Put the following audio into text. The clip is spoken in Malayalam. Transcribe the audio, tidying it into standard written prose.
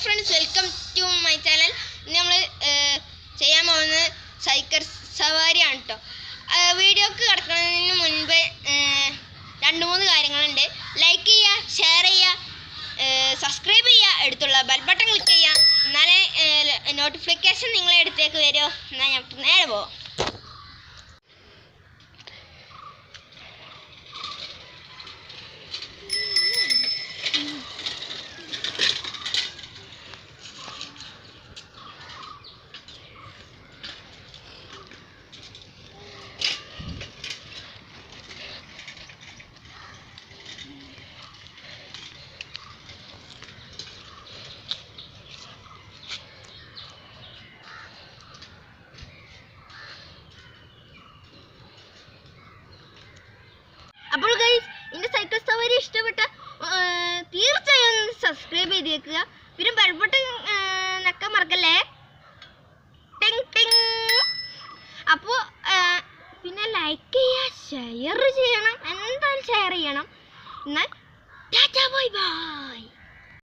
friends, welcome to my channel. നമ്മൾ ചെയ്യാൻ പോകുന്നത് സൈക്കിൾ സവാരിയാണ് ട്ടോ. വീഡിയോക്ക് കടക്കുന്നതിന് മുൻപ് രണ്ട് മൂന്ന് കാര്യങ്ങളുണ്ട്. ലൈക്ക് ചെയ്യുക, ഷെയർ ചെയ്യുക, സബ്സ്ക്രൈബ് ചെയ്യുക, അടുത്തുള്ള ബെൽ ബട്ടൺ ക്ലിക്ക് ചെയ്യുക. എന്നാലേ നോട്ടിഫിക്കേഷൻ നിങ്ങളെ അടുത്തേക്ക് വരുമോ. എന്നാൽ ഞാൻ നേരെ പോവാം. അപ്പോൾ ഗൈസ്, എൻ്റെ സൈക്കിൾ സവാരി ഇഷ്ടപ്പെട്ട തീർച്ചയായും സബ്സ്ക്രൈബ് ചെയ്തേക്കുക. പിന്നെ ബെൽ ബട്ടൺ നക്കാൻ മറക്കല്ലേ. ടിങ് ടിങ്. അപ്പോൾ പിന്നെ ലൈക്ക് ചെയ്യുക, ഷെയർ ചെയ്യണം, എന്തായാലും ഷെയർ ചെയ്യണം. എന്നാൽ ടാറ്റാ ബൈ ബൈ.